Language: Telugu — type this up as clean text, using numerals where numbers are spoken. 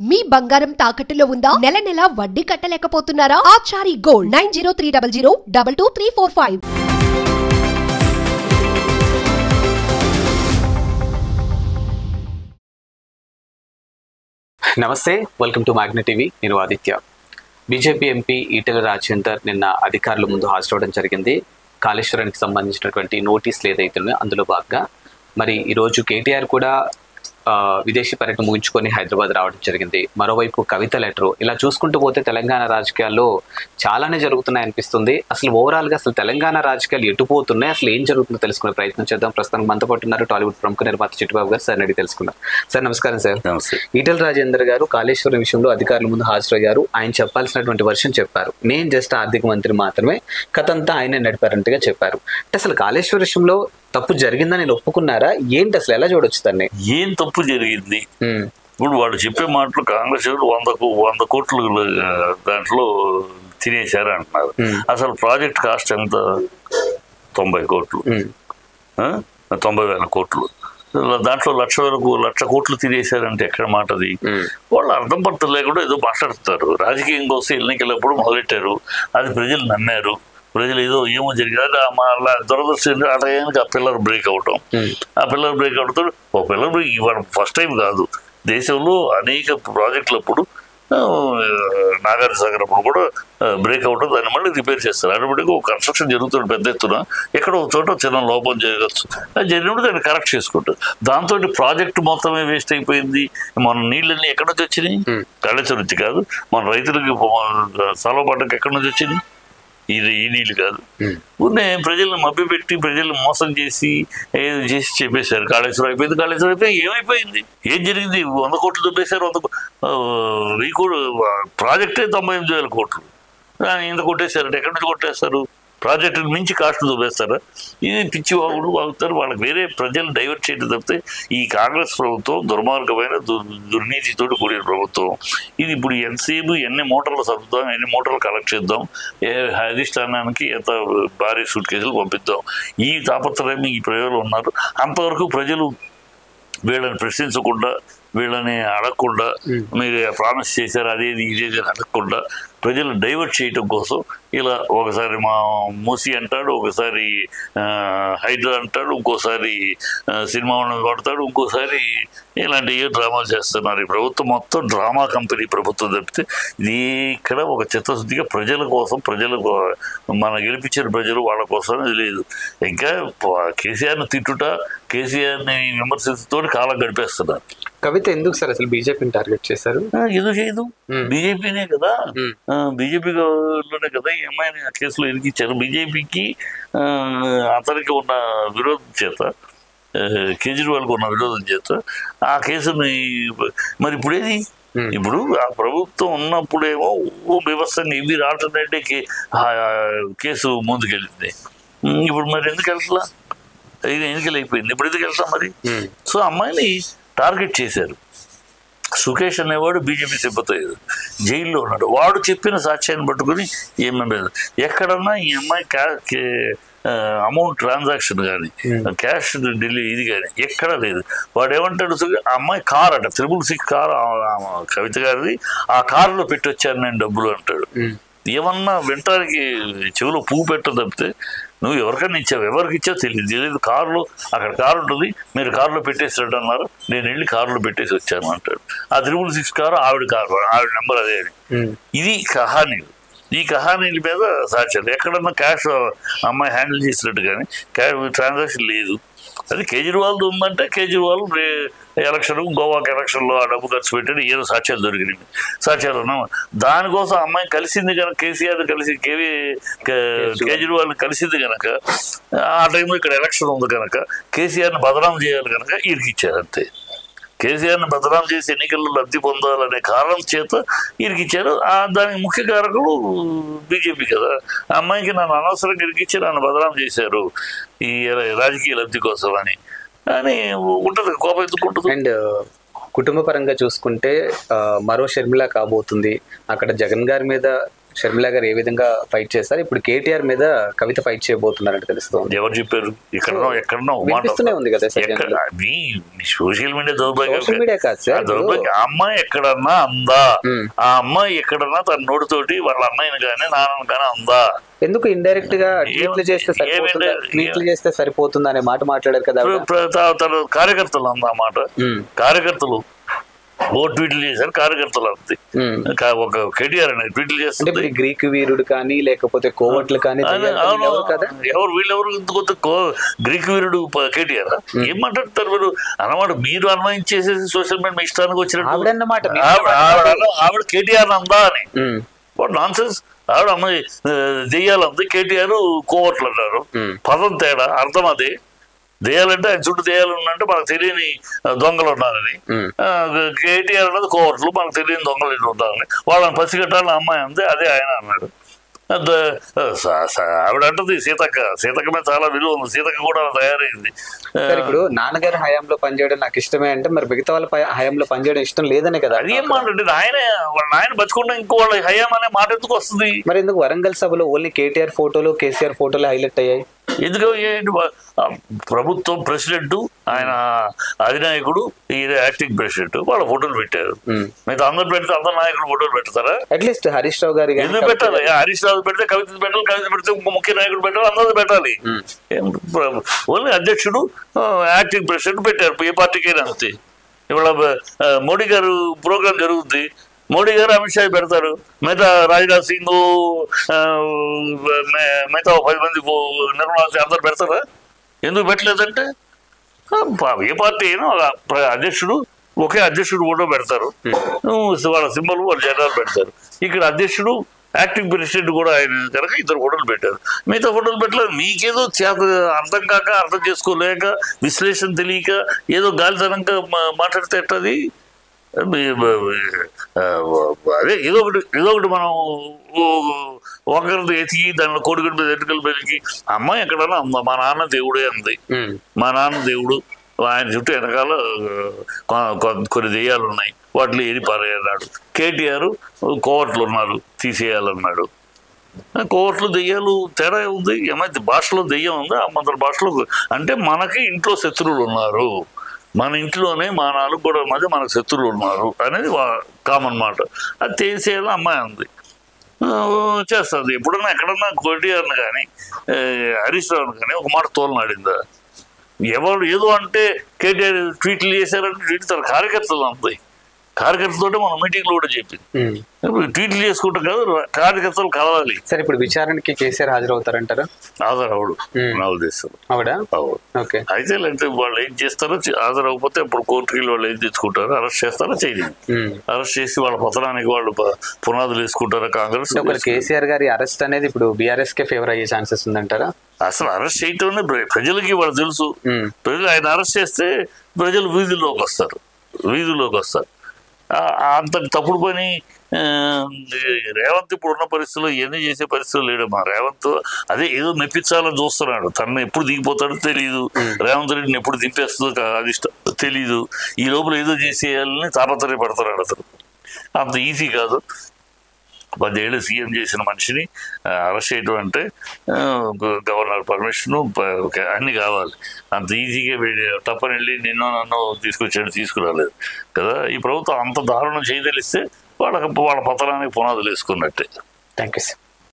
మీ బంగారం తాకట్టులో ఉందా? నెల నెల వడ్డీ కట్టలేకపోతున్నారా? ఆచారి గోల్డ్ 9030022345. నమస్తే, వెల్కమ్ టు మ్యాగ్నెట్ టీవీ. నేను ఆదిత్య. బీజేపీ ఎంపీ ఈటెల రాజేందర్ నిన్న అధికారుల ముందు హాజరవడం జరిగింది. కాళేశ్వరానికి సంబంధించినటువంటి నోటీసులు ఏదైతే ఉన్నాయో అందులో భాగంగా మరి ఈరోజు కేటీఆర్ కూడా విదేశీ పర్యటన ముగించుకొని హైదరాబాద్ రావడం జరిగింది. మరోవైపు కవిత లెటరు. ఇలా చూసుకుంటూ పోతే తెలంగాణ రాజకీయాల్లో చాలానే జరుగుతున్నాయి అనిపిస్తుంది. అసలు ఓవరాల్గా అసలు తెలంగాణ రాజకీయాలు ఎటుపోతున్నాయి, అసలు ఏం జరుగుతుందో తెలుసుకునే ప్రయత్నం చేద్దాం. ప్రస్తుతానికి మనతో పాటు ఉన్నారు టాలీవుడ్ ప్రముఖ నిర్మాత చిట్టిబాబు గారు. సార్ అడిగి తెలుసుకున్నాం. సార్ నమస్కారం. సార్ నమస్తే. ఈటెల రాజేందర్ గారు కాళేశ్వరం విషయంలో అధికారుల ముందు హాజరయ్యారు. ఆయన చెప్పాల్సినటువంటి వర్షన్ చెప్పారు. నేను జస్ట్ ఆర్థిక మంత్రి మాత్రమే, కథంతా ఆయనే నడిపారంటగా చెప్పారు. అంటే అసలు కాళేశ్వర విషయంలో తప్పు జరిగిందని నేను ఒప్పుకున్నారా? ఏంటి అసలు ఎలా చూడొచ్చు దాన్ని? ఏం తప్పు జరిగింది? ఇప్పుడు వాళ్ళు చెప్పే మాటలు కాంగ్రెస్ 100 కోట్లు దాంట్లో తినేశారు అంటున్నారు. అసలు ప్రాజెక్ట్ కాస్ట్ ఎంత? 90 కోట్లు, 90,000 కోట్లు. దాంట్లో 1,00,000 కోట్లు తినేశారంటే ఎక్కడ మాటది? వాళ్ళు అర్థం పడత లేకుండా ఏదో మాట్లాడుతారు. రాజకీయం కోసం ఎన్నికలప్పుడు మొదలెట్టారు, అది ప్రజలు నమ్మారు. ప్రజలు ఏమో జరిగింది. మళ్ళీ దురదృష్టం అటయానికి ఆ పిల్లర్ బ్రేక్ అవటం, ఆ పిల్లర్ బ్రేక్ అవడంతో ఒక పిల్లర్ బ్రేక్ ఇవాళ ఫస్ట్ టైం కాదు. దేశంలో అనేక ప్రాజెక్టులప్పుడు నాగార్జున సాగర్ అప్పుడు కూడా బ్రేక్ అవటం, దాన్ని మళ్ళీ రిపేర్ చేస్తారు. ఆటోమేటిక్గా ఒక కన్స్ట్రక్షన్ జరుగుతుంది పెద్ద ఎత్తున. ఎక్కడ ఒక చోట చిన్న లోపం జరగచ్చు, అది జరిగినప్పుడు దాన్ని కరెక్ట్ చేసుకుంటారు. దాంతో ప్రాజెక్టు మొత్తమే వేస్ట్ అయిపోయింది. మన నీళ్ళన్నీ ఎక్కడి నుంచి వచ్చినాయి? కాళేశ్వరం నుంచి కాదు. మన రైతులకి సలవ పడ్డకు ఎక్కడి నుంచి వచ్చినాయి? ఈ నీళ్ళు కాదు. ఊరినే ప్రజలను మభ్యపెట్టి ప్రజలను మోసం చేసి చెప్పేశారు కాళేశ్వరం అయిపోయింది, కాళేశ్వరం అయిపోయింది. ఏమైపోయింది? ఏం జరిగింది? 100 కోట్లు దొబ్బేశారు. 100 కోట్లు ప్రాజెక్టే 98,000 కోట్లు. ఇంత కొట్టేశారంటే ఎక్కడి నుంచి కొట్టేస్తారు? ప్రాజెక్టుల మించి కాస్ట్ దొబ్బేస్తారా? ఇది పిచ్చి వాగుతారు. వాళ్ళకి వేరే ప్రజలు డైవర్ట్ చేయడం తప్పితే ఈ కాంగ్రెస్ ప్రభుత్వం దుర్మార్గమైన దుర్నీతితో కూడిన ప్రభుత్వం ఇది. ఇప్పుడు ఎంతసేపు ఎన్ని మూటలు సర్దుతాం, ఎన్ని మూటలు కలెక్ట్ చేద్దాం, అధిష్టానానికి ఎంత భారీ సూట్ కేసులు పంపిద్దాం, ఈ తాపత్రయం ఈ ప్రజలు ఉన్నారు. అంతవరకు ప్రజలు వీళ్ళని ప్రశ్నించకుండా, వీళ్ళని అడగకుండా, మీరు ప్రామిస్ చేశారు అదేది ఇదేది అని అడగకుండా ప్రజలు డైవర్ట్ చేయటం కోసం ఇలా ఒకసారి మా మూసి అంటాడు, ఒకసారి హైడ్రా అంటాడు, ఇంకోసారి సినిమా కొడతాడు, ఇంకోసారి ఇలాంటి డ్రామాలు చేస్తున్నారు. ఈ ప్రభుత్వం మొత్తం డ్రామా కంపెనీ ప్రభుత్వం తప్పితే ఇది ఇక్కడ ఒక చిత్తశుద్ధిగా ప్రజల కోసం, ప్రజలకు మన గెలిపించిన ప్రజలు వాళ్ళ కోసం లేదు. ఇంకా కేసీఆర్ని తిట్టుట, కేసీఆర్ని విమర్శించుతో కాలం గడిపేస్తున్నారు. కవిత ఎందుకు సార్ అసలు బీజేపీని టార్గెట్ చేశారు? ఎందుకు చేయదు? బీజేపీనే కదా, బీజేపీలోనే కదా ఈ అమ్మాయిని ఆ కేసులో ఇరికిచ్చారు. బీజేపీకి అతనికి ఉన్న విరోధం చేత, కేజ్రీవాల్కి ఉన్న విరోధం చేత ఆ కేసుని మరి ఇప్పుడేది? ఇప్పుడు ఆ ప్రభుత్వం ఉన్నప్పుడేమో వ్యవస్థగా ఇవి ఆల్టర్నేటివ్ కేసు ముందుకెళ్ళింది. ఇప్పుడు మరి ఎందుకు వెళ్తలా? ఎన్నికలు అయిపోయింది, ఇప్పుడు ఎందుకు వెళ్తాం మరి? సో అమ్మాయిని టార్గెట్ చేశారు. సుకేష్ అనేవాడు బీజేపీ సింపతైజర్, జైల్లో ఉన్నాడు. వాడు చెప్పిన సాక్ష్యాన్ని పట్టుకుని ఏమీ ఎక్కడన్నా ఈ అమ్మాయి అమౌంట్ ట్రాన్సాక్షన్ కానీ, క్యాష్ ఢిల్లీ ఇది కానీ ఎక్కడా లేదు. వాడు ఏమంటాడు? అమ్మాయి కార్ అట, 666 కార్ కవిత గారిది, ఆ కారులో పెట్టి వచ్చాను నేను డబ్బులు అంటాడు. ఏమన్నా వింటానికి చెవిలో పువ్వు పెట్టడం తప్పితే నువ్వు ఎవరికైనా ఇచ్చావు, ఎవరికి ఇచ్చావు తెలియదు. కారులో అక్కడ కారు ఉంటుంది, మీరు కారులో పెట్టేసినట్టు అన్నారు, నేను వెళ్ళి కారులో పెట్టేసి వచ్చాను అంటాడు. ఆ 666 కారు ఆవిడ కారు, ఆవిడ నెంబర్ అదే అని. ఇది కహానీలు. ఈ కహానీల మీద సాక్ష్యాలు. ఎక్కడన్నా క్యాష్ అమ్మాయి హ్యాండిల్ చేసినట్టు కానీ క్యాష్ ట్రాన్సాక్షన్ లేదు. అది కేజ్రీవాల్ ఉందంటే కేజ్రీవాల్ ఎలక్షన్, గోవాకి ఎలక్షన్లో ఆ డబ్బు ఖర్చు పెట్టాడు, ఏదో సాక్ష్యాలు దొరికినాయి. సాక్ష్యాలు ఉన్నాం. దానికోసం అమ్మాయి కలిసింది కనుక, కేసీఆర్ కలిసి కేజ్రీవాల్ కలిసింది కనుక, ఆ టైంలో ఇక్కడ ఎలక్షన్ ఉంది కనుక కేసీఆర్ని బదనాం చేయాలి కనుక ఇరికిచ్చారు అంతే. కేసీఆర్ని బదనాం చేసి ఎన్నికల్లో లబ్ధి పొందాలనే కారణం చేత ఇరికిచ్చారు. దానికి ముఖ్య కారకులు బీజేపీ కదా. ఆ అమ్మాయికి నన్ను అనవసరంగా ఇరికిచ్చి నన్ను బదనాం చేశారు ఈ రాజకీయ లబ్ధి కోసం అని ఉంటుంది. కోపం ఎందుకు ఉంటుంది? అండ్ కుటుంబ పరంగా చూసుకుంటే మరో షర్మిల కాబోతుంది. అక్కడ జగన్ గారి మీద షర్మిల గారు ఏ విధంగా ఫైట్ చేస్తారు, ఇప్పుడు కేటీఆర్ మీద కవిత ఫైట్ చేయబోతున్నారంటే తెలుస్తుంది. ఎవరు చెప్పారు? ఎక్కడో వినిపిస్తూనే ఉంది కదా sir. Social media social media కాదు సార్. దౌర్భాగ్యం. ఆ అమ్మాయి ఎక్కడన్నా అందా? ఆ అమ్మాయి ఎక్కడన్నా తన నోటితోటి వాళ్ళ అన్నయ్యని కానీ నాన్నని కానీ అందా? ఎందుకు ఇండైరెక్ట్ గా ట్వీట్లు చేస్తే సరిపోతుంది అనే మాట మాట్లాడారు కదా. తన కార్యకర్తలు అందా మాట. కార్యకర్తలు ట్వీట్లు చేశారు, కార్యకర్తలు అంతే. ఒక కేటీఆర్ అనేది ట్వీట్లు చేస్తే గ్రీక్ వీరుడు కానీ లేకపోతే కోవట్లు కానీ ఎవరు వీళ్ళెవరు ఇందుకొద్దు గ్రీక్ వీరుడు కేటీఆర్ ఏం మాట్లాడతారు మీరు అన్నమాట? మీరు అన్వయించేసేసి సోషల్ మీడియా ఇష్టానికి వచ్చినట్టు ఆవిడ కేటీఆర్ అందా అని నాన్ సెన్స్. ఆవిడ అమ్మాయి దెయ్యాలంది, కేటీఆర్ కోవట్లు అన్నారు. పదం తేడా, అర్థం అదే. దెయ్యాలంటే ఆయన చుట్టూ దెయ్యాలు ఉన్నంటే మనకు తెలియని దొంగలు ఉన్నారని, కేటీఆర్ అన్నది కోవట్లు మనకు తెలియని దొంగలు ఉంటారని. వాళ్ళని పసిగట్టాలని అమ్మాయి అంతే, అదే ఆయన అన్నాడు. ఆవిడ అంటది సీతక్క మీద చాలా విలువ ఉంది, సీతక్క కూడా తయారైంది. ఇప్పుడు నాన్నగారి హయాంలో పనిచేయడం నాకు ఇష్టమే అంటే మరి మిగతా వాళ్ళ హయాంలో పనిచేయడం ఇష్టం లేదనే కదా. అది ఏం మాట అండి? ఆయన బతుకుండా ఇంకో వాళ్ళ హయాం అనే మాట ఎందుకు వస్తుంది? మరి ఎందుకు వరంగల్ సభలో ఓన్లీ కేటీఆర్ ఫోటోలు కేసీఆర్ ఫోటోలు హైలైట్ అయ్యాయి? ఎందుకు ప్రభుత్వం ప్రెసిడెంట్, ఆయన అధినాయకుడు, ఈయన యాక్టింగ్ ప్రెసిడెంట్, వాళ్ళ ఫోటోలు పెట్టారు. మిగతా అందరు పెడితే అందరు నాయకుడు ఫోటోలు పెడతారా? అట్లీస్ట్ హరీష్ రావు గారి ఎందుకు పెట్టాలి? హరీష్ రావు పెడితే కవిత పెట్టాలి, కవిత పెడితే ముఖ్య నాయకుడు పెట్టాలి, అందరూ పెట్టాలి. ఓన్లీ అధ్యక్షుడు, యాక్టింగ్ ప్రెసిడెంట్ పెట్టారు. ఏ పార్టీకైనా అంతే. ఇవాళ మోడీ గారు ప్రోగ్రాం జరుగుతుంది, మోడీ గారు అమిత్ షా పెడతారు, మిగతా రాజ్నాథ్ సింగ్, మిగతా 10 మంది నిర్మలా అందరు పెడతారా? ఎందుకు పెట్టలేదంటే ఏ పార్టీ అయినా అధ్యక్షుడు, ఒకే అధ్యక్షుడు కూడా పెడతారు, వాళ్ళ సింబల్ వాళ్ళ జెండాలు పెడతారు. ఇక్కడ అధ్యక్షుడు, యాక్టింగ్ ప్రెసిడెంట్ కూడా ఆయన కనుక 2 ఫోటోలు పెట్టారు. మిగతా ఫోటోలు పెట్టలేదు. మీకేదో అర్థం కాక, అర్థం చేసుకోలేక, విశ్లేషణ తెలియక ఏదో గాలితనంగా మాట్లాడితే ఎట్టది? అదే ఏదో ఒకటి మనం ఒకరితో ఎతికి దానిలో కోడిగడ్డ మీద ఎటుకలు పెరిగి అమ్మాయి ఎక్కడన్నా ఉందా? మా నాన్న దేవుడే అంది. మా నాన్న దేవుడు, ఆయన చుట్టూ వెనకాల కొన్ని దెయ్యాలు ఉన్నాయి, వాటిలో ఏది పారేయన్నాడు. కేటీఆర్ కోవట్లు ఉన్నారు, తీసేయాలన్నాడు. కోవట్లు దెయ్యాలు తేడా ఉంది. ఏమైతే భాషలో దెయ్యం ఉందా? అమ్మందరి భాషలో అంటే మనకి ఇంట్లో శత్రువులు ఉన్నారు, మన ఇంట్లోనే మా 4 గోడల మధ్య మనకు శత్రువులు ఉన్నారు అనేది కామన్ మాట. అది తీసేయాలని అమ్మాయి ఉంది, చేస్తుంది. ఎప్పుడన్నా ఎక్కడన్నా కేటీఆర్ని కానీ హరీష్ రావుని కానీ ఒక మాట తోలనాడిందా? ఎవరు ఏదో అంటే కేటీఆర్ ట్వీట్లు చేశారంటే ట్వీట్ తన కార్యకర్తలు అంతాయి. కార్యకర్తలతో మనం మీటింగ్లో కూడా చెప్పింది. ట్వీట్లు చేసుకుంటాం కాదు, కార్యకర్తలు కలవాలి. సరే, ఇప్పుడు విచారణకి కేసీఆర్ హాజరవుతారంటారా? హాజరవడు నా ఉద్దేశం. అయితే లేదంటే వాళ్ళు ఏం చేస్తారో, హాజరవకపోతే అప్పుడు కోర్టుకి వాళ్ళు ఏం తెచ్చుకుంటారో, అరెస్ట్ చేస్తారో చేయలేదు. అరెస్ట్ చేసి వాళ్ళ పతనానికి వాళ్ళు పునాదులు వేసుకుంటారా కాంగ్రెస్? కేసీఆర్ గారి అరెస్ట్ అనేది ఇప్పుడు బీఆర్ఎస్ కే ఫేవర్ అయ్యే ఛాన్సెస్ ఉందంటారా? అసలు అరెస్ట్ చేయటం ప్రజలకి వాళ్ళు తెలుసు. ప్రజలు ఆయన అరెస్ట్ చేస్తే ప్రజలు వీధుల్లోకి వస్తారు. అంత తప్పుడు పని రేవంత్ ఇప్పుడు ఉన్న పరిస్థితుల్లో ఇవన్నీ చేసే పరిస్థితులు లేడు. మా రేవంత్ అదే ఏదో మెప్పించాలని చూస్తున్నాడు. తనను ఎప్పుడు దిగిపోతాడో తెలియదు, రేవంత్ రెడ్డిని ఎప్పుడు దింపేస్తుందో అది తెలీదు. ఈ లోపల ఏదో చేసేయాలని తాపత్రయపడుతున్నాడు. అతను అంత ఈజీ కాదు. 10 ఏళ్ళు సీఎం చేసిన మనిషిని అరెస్ట్ చేయడం అంటే గవర్నర్ పర్మిషను అన్ని కావాలి. అంత ఈజీగా తప్పని వెళ్ళి నన్ను తీసుకురాలేదు కదా. ఈ ప్రభుత్వం అంత దారుణం చేయదలిస్తే వాళ్ళ పతనానికి పునాదులు వేసుకున్నట్టే. Thank you sir.